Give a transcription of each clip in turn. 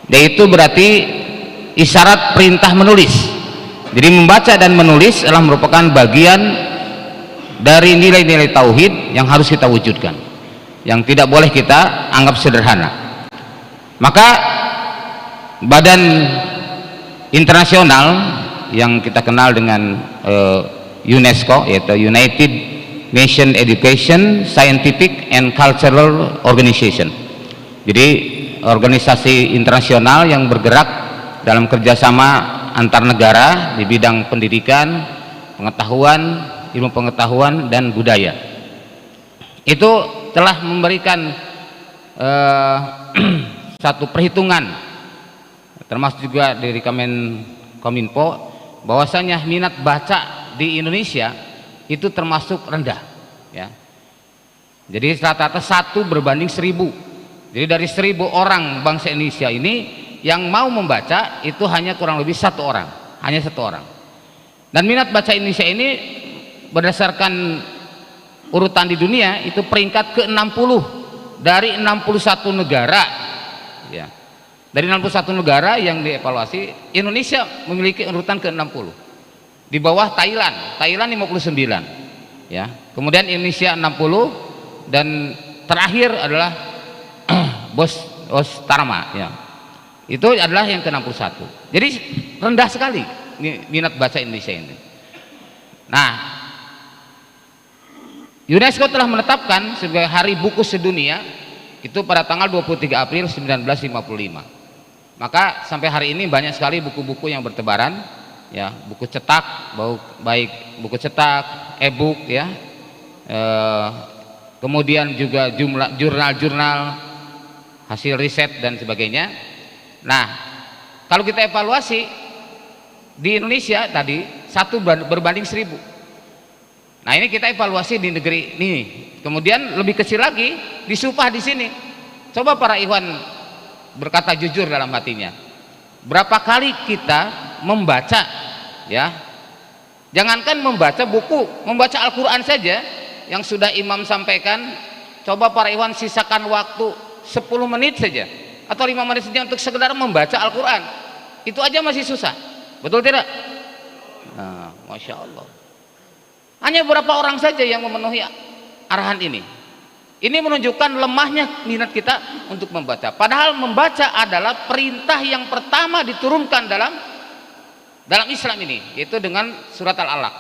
D itu berarti isyarat perintah menulis. Jadi membaca dan menulis adalah merupakan bagian dari nilai-nilai tauhid yang harus kita wujudkan, yang tidak boleh kita anggap sederhana. Maka badan internasional yang kita kenal dengan UNESCO, yaitu United Nations Education, Scientific and Cultural Organization. Jadi organisasi internasional yang bergerak dalam kerjasama antar negara di bidang pendidikan, pengetahuan, ilmu pengetahuan dan budaya. Itu telah memberikan satu perhitungan, termasuk juga dari Kominfo, bahwasanya minat baca di Indonesia itu termasuk rendah, ya. Jadi rata-rata 1 berbanding 1000. Jadi dari 1000 orang bangsa Indonesia ini yang mau membaca itu hanya kurang lebih 1 orang, hanya 1 orang. Dan minat baca Indonesia ini berdasarkan urutan di dunia itu peringkat ke-60 dari 61 negara, ya. Dari 61 negara yang dievaluasi, Indonesia memiliki urutan ke-60. Di bawah Thailand 59, ya. Kemudian Indonesia 60 dan terakhir adalah Bostarma, ya. Itu adalah yang ke-61. Jadi rendah sekali minat baca Indonesia ini. Nah, UNESCO telah menetapkan sebagai Hari Buku Sedunia itu pada tanggal 23 April 1955. Maka sampai hari ini banyak sekali buku-buku yang bertebaran, ya, buku cetak, baik buku cetak, e-book, ya, kemudian juga jumlah jurnal-jurnal, hasil riset dan sebagainya. Nah, kalau kita evaluasi di Indonesia tadi 1 berbanding 1000. Nah, ini kita evaluasi di negeri ini. Kemudian lebih kecil lagi disumpah di sini. Coba para ikhwan berkata jujur dalam hatinya, berapa kali kita membaca, ya, jangankan membaca buku, membaca Al-Quran saja yang sudah imam sampaikan. Coba para ikhwan sisakan waktu 10 menit saja atau 5 menit saja untuk sekedar membaca Al-Quran, itu aja masih susah, betul tidak? Nah, Masya Allah, hanya beberapa orang saja yang memenuhi arahan ini. Ini menunjukkan lemahnya minat kita untuk membaca. Padahal membaca adalah perintah yang pertama diturunkan dalam Islam ini, yaitu dengan surat Al-Alaq.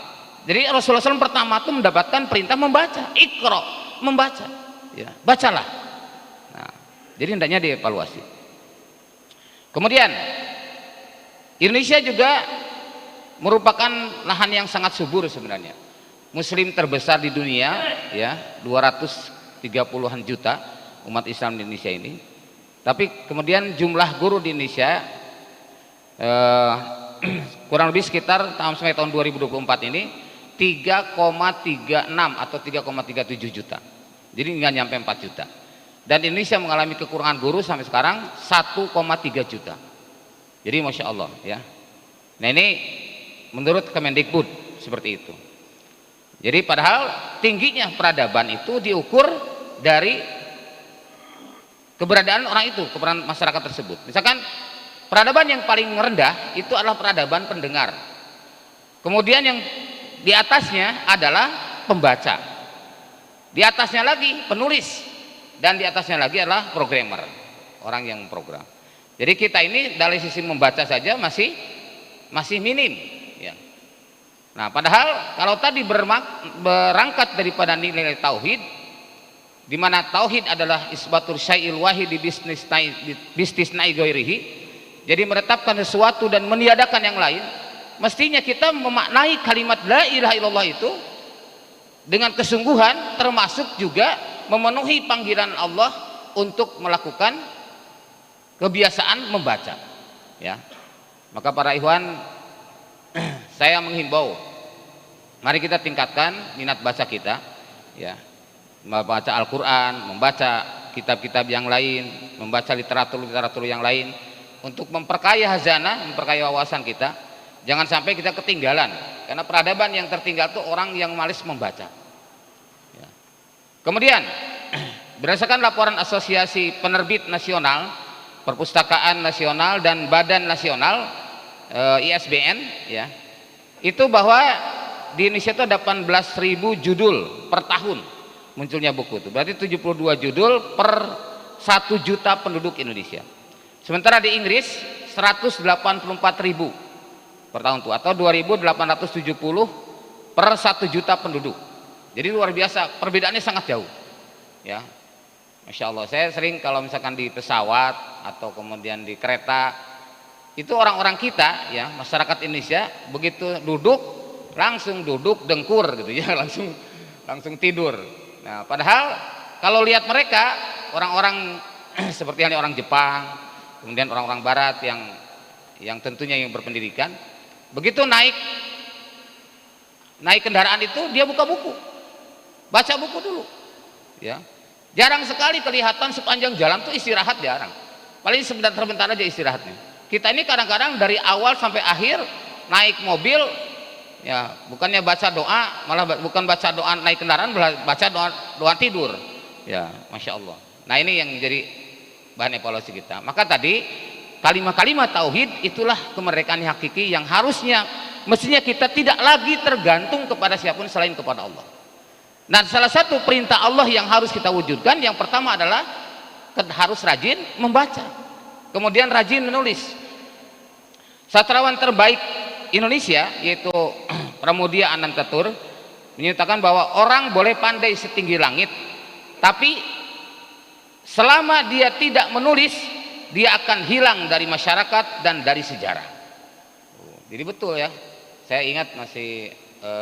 Jadi Rasulullah SAW pertama itu mendapatkan perintah membaca, Iqra, membaca, ya, bacalah. Nah, jadi hendaknya dievaluasi. Kemudian Indonesia juga merupakan lahan yang sangat subur sebenarnya. Muslim terbesar di dunia, ya, 230-an juta umat Islam di Indonesia ini. Tapi kemudian jumlah guru di Indonesia kurang lebih sekitar sampai tahun 2024 ini 3,36 atau 3,37 juta. Jadi nggak nyampe 4 juta. Dan Indonesia mengalami kekurangan guru sampai sekarang 1,3 juta. Jadi Masya Allah, ya. Nah, ini menurut Kemendikbud seperti itu. Jadi padahal tingginya peradaban itu diukur dari keberadaan orang itu, keberadaan masyarakat tersebut. Misalkan peradaban yang paling rendah itu adalah peradaban pendengar. Kemudian yang di atasnya adalah pembaca. Di atasnya lagi penulis, dan di atasnya lagi adalah programmer, orang yang program. Jadi kita ini dari sisi membaca saja masih minim, ya. Nah, padahal kalau tadi berangkat daripada nilai tauhid, di mana tauhid adalah isbatul syai'il wahid di bisnisnai ghairihi, jadi menetapkan sesuatu dan meniadakan yang lain, mestinya kita memaknai kalimat la ilaha illallah itu dengan kesungguhan, termasuk juga memenuhi panggilan Allah untuk melakukan kebiasaan membaca, ya. Maka para ikhwan, saya menghimbau, mari kita tingkatkan minat baca kita, ya, membaca Al-Quran, membaca kitab-kitab yang lain, membaca literatur-literatur yang lain untuk memperkaya hazanah, memperkaya wawasan kita. Jangan sampai kita ketinggalan, karena peradaban yang tertinggal itu orang yang malas membaca, ya. Kemudian berdasarkan laporan Asosiasi Penerbit Nasional Perpustakaan Nasional dan Badan Nasional ISBN ya, itu bahwa di Indonesia itu ada 18.000 judul per tahun munculnya buku itu, berarti 72 judul per 1 juta penduduk Indonesia. Sementara di Inggris 184.000 per tahun tuh, atau 2.870 per 1 juta penduduk. Jadi luar biasa, perbedaannya sangat jauh ya. Masya Allah, saya sering kalau misalkan di pesawat atau kemudian di kereta, itu orang-orang kita ya, masyarakat Indonesia begitu duduk langsung duduk dengkur gitu ya, langsung tidur. Nah, padahal kalau lihat mereka orang-orang seperti halnya orang Jepang, kemudian orang-orang Barat yang tentunya yang berpendidikan, begitu naik kendaraan itu dia buka buku, baca buku dulu ya. Jarang sekali kelihatan sepanjang jalan tuh istirahat, jarang. Paling sebentar-sebentar aja istirahatnya. Kita ini kadang-kadang dari awal sampai akhir naik mobil ya, bukannya baca doa, malah bukan baca doa naik kendaraan, baca doa tidur ya. Masya Allah. Nah, ini yang jadi bahan evaluasi kita. Maka tadi kalimat-kalimat tauhid itulah kemerdekaan yang hakiki, yang mestinya kita tidak lagi tergantung kepada siapapun selain kepada Allah. Nah, salah satu perintah Allah yang harus kita wujudkan, yang pertama adalah harus rajin membaca, kemudian rajin menulis. Sastrawan terbaik Indonesia yaitu Pramudia Anantatur menyatakan bahwa orang boleh pandai setinggi langit, tapi selama dia tidak menulis, dia akan hilang dari masyarakat dan dari sejarah. Jadi betul ya, saya ingat masih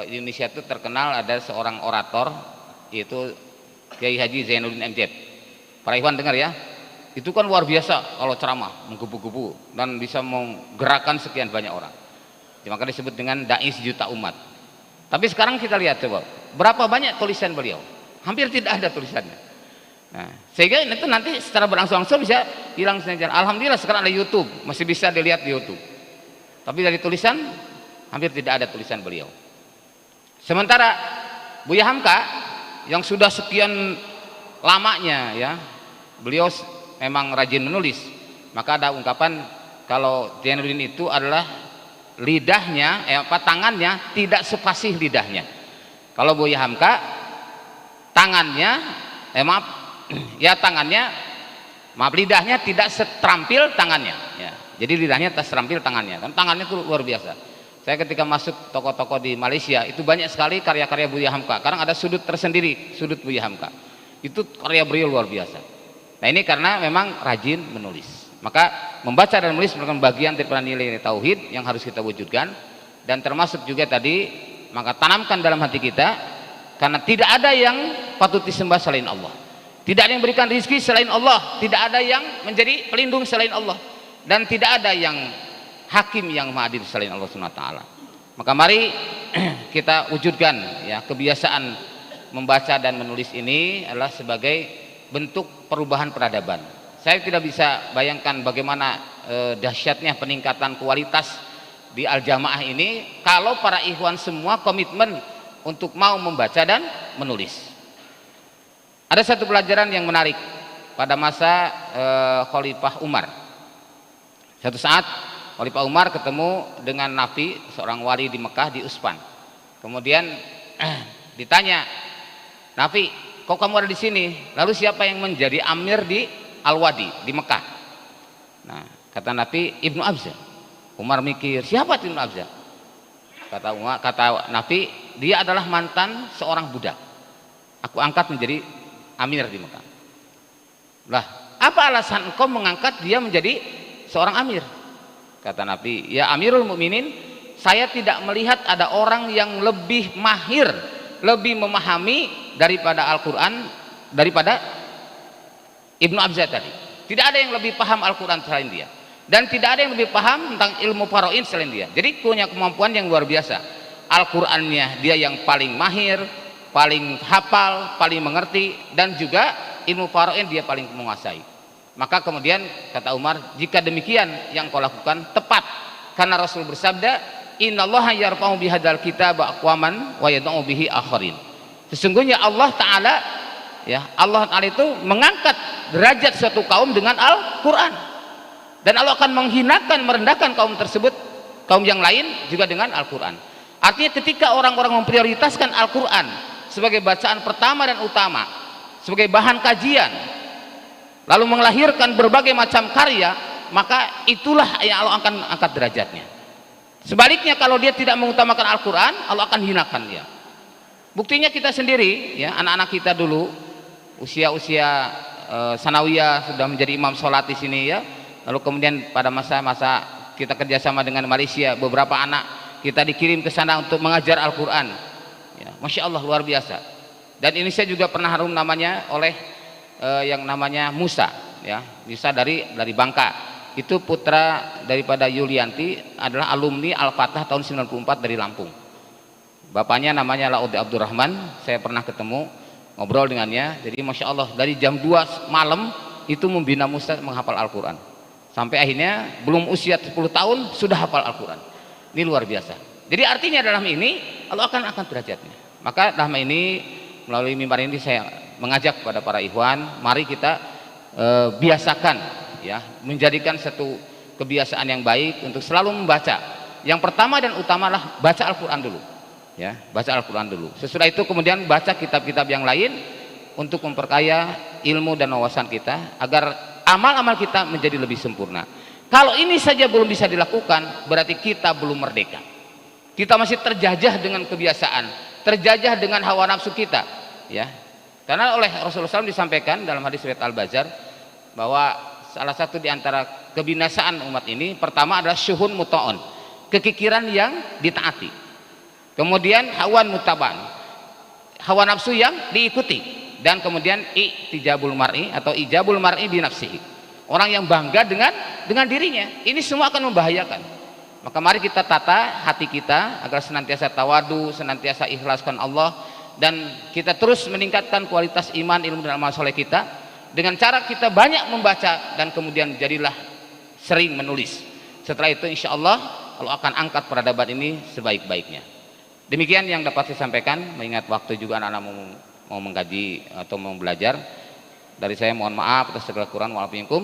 di Indonesia itu terkenal ada seorang orator, yaitu Kiai Haji Zainuddin MZ. Para ikhwan dengar ya, itu kan luar biasa kalau ceramah, menggebu-gebu dan bisa menggerakkan sekian banyak orang. Maka disebut dengan dai sejuta umat. Tapi sekarang kita lihat coba, berapa banyak tulisan beliau? Hampir tidak ada tulisannya. Nah, sehingga itu nanti secara berangsur-angsur bisa hilang sendiri. Alhamdulillah sekarang ada YouTube, masih bisa dilihat di YouTube. Tapi dari tulisan hampir tidak ada tulisan beliau. Sementara Buya Hamka yang sudah sekian lamanya ya, beliau memang rajin menulis. Maka ada ungkapan kalau Zainuddin itu adalah lidahnya, tangannya tidak sepasih lidahnya. Kalau Buya Hamka tangannya, lidahnya tidak seterampil tangannya. Ya. Jadi lidahnya tak seterampil tangannya. Kan tangannya itu luar biasa. Saya ketika masuk toko-toko di Malaysia itu banyak sekali karya-karya Buya Hamka. Karena ada sudut tersendiri, sudut Buya Hamka. Itu karya beliau luar biasa. Nah, ini karena memang rajin menulis. Maka membaca dan menulis merupakan bagian daripada nilai tauhid yang harus kita wujudkan, dan termasuk juga tadi maka tanamkan dalam hati kita, karena tidak ada yang patut disembah selain Allah. Tidak ada yang berikan rezeki selain Allah, tidak ada yang menjadi pelindung selain Allah, dan tidak ada yang hakim yang maha adil selain Allah Subhanahu wa taala. Maka mari kita wujudkan ya kebiasaan membaca dan menulis ini adalah sebagai bentuk perubahan peradaban. Saya tidak bisa bayangkan bagaimana dahsyatnya peningkatan kualitas di Al-Jamaah ini kalau para ikhwan semua komitmen untuk mau membaca dan menulis. Ada satu pelajaran yang menarik pada masa Khalifah Umar. Satu saat Khalifah Umar ketemu dengan Nafi, seorang wali di Mekah, di Usfan. Kemudian ditanya, Nafi, kok kamu ada di sini? Lalu siapa yang menjadi amir di Al-Wadi di Mekah? Nah, kata Nafi, Ibnu Abza. Umar mikir, siapa itu Ibnu Abza? Kata Nafi, dia adalah mantan seorang budak. Aku angkat menjadi amir di Mekah. Lah, apa alasan engkau mengangkat dia menjadi seorang amir? Kata Nabi, ya Amirul Mukminin, saya tidak melihat ada orang yang lebih mahir, lebih memahami daripada Al-Quran, daripada Ibnu Abza tadi. Tidak ada yang lebih paham Al-Quran selain dia, dan tidak ada yang lebih paham tentang ilmu faraid selain dia. Jadi punya kemampuan yang luar biasa. Al-Qurannya dia yang paling mahir, paling hafal, paling mengerti, dan juga ilmu faraid dia paling menguasai. Maka kemudian kata Umar, jika demikian yang kau lakukan tepat, karena Rasul bersabda, innallaha yarfa'u bihadzal kitab aqwaman wa yad'u bihi akharin. Sesungguhnya Allah Ta'ala ya, Allah Ta'ala itu mengangkat derajat suatu kaum dengan Al-Quran, dan Allah akan menghinakan, merendahkan kaum tersebut, kaum yang lain juga dengan Al-Quran. Artinya ketika orang-orang memprioritaskan Al-Quran sebagai bacaan pertama dan utama, sebagai bahan kajian, lalu melahirkan berbagai macam karya, maka itulah yang Allah akan angkat derajatnya. Sebaliknya kalau dia tidak mengutamakan Al-Quran, Allah akan hinakan dia. Buktinya kita sendiri, ya, anak-anak kita dulu usia-usia sanawiyah sudah menjadi imam sholat di sini, ya. Lalu kemudian pada masa-masa kita kerjasama dengan Malaysia, beberapa anak kita dikirim ke sana untuk mengajar Al-Quran, ya, Masya Allah, luar biasa. Dan ini saya juga pernah harum namanya oleh yang namanya Musa, ya, Musa dari Bangka. Itu putra daripada Yulianti, adalah alumni Al-Fatah tahun 94 dari Lampung. Bapaknya namanya Laudi Abdurrahman, saya pernah ketemu, ngobrol dengannya. Jadi Masya Allah, dari jam 2 malam itu membina Musa menghafal Al-Quran, sampai akhirnya belum usia 10 tahun sudah hafal Al-Quran. Ini luar biasa. Jadi artinya dalam ini Allah akan angkat derajatnya. Maka dalam ini, melalui mimbar ini saya mengajak kepada para ikhwan, mari kita biasakan, ya, menjadikan satu kebiasaan yang baik untuk selalu membaca. Yang pertama dan utamalah baca Al-Quran dulu, ya, baca Al-Quran dulu. Sesudah itu kemudian baca kitab-kitab yang lain untuk memperkaya ilmu dan wawasan kita, agar amal-amal kita menjadi lebih sempurna. Kalau ini saja belum bisa dilakukan, berarti kita belum merdeka. Kita masih terjajah dengan kebiasaan, terjajah dengan hawa nafsu kita, ya. Karena oleh Rasulullah SAW disampaikan dalam hadis riwayat Al-Bazzar bahwa salah satu di antara kebinasaan umat ini pertama adalah syuhun muta'un, kekikiran yang ditaati. Kemudian hawan mutaban, hawa nafsu yang diikuti, dan kemudian i'tijabul mar'i atau ijabul mar'i bi nafsihi. Orang yang bangga dengan dirinya, ini semua akan membahayakan. Maka mari kita tata hati kita agar senantiasa tawadu, senantiasa ikhlaskan Allah, dan kita terus meningkatkan kualitas iman, ilmu dan amal soleh kita dengan cara kita banyak membaca, dan kemudian jadilah sering menulis. Setelah itu insya Allah Allah akan angkat peradaban ini sebaik-baiknya. Demikian yang dapat saya sampaikan, mengingat waktu juga anak-anak mau mengkaji atau mau belajar. Dari saya mohon maaf atas segala kekurangan, wa'alaikum minkum.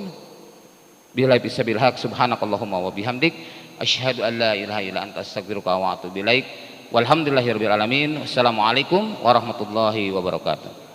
Billahi bisabil haq, subhanakallahumma wa bihamdik, asyhadu an la ilaha illa anta, astaghfiruka wa atubu ilaik. Walhamdulillahirabbil alamin. Wassalamualaikum warahmatullahi wabarakatuh.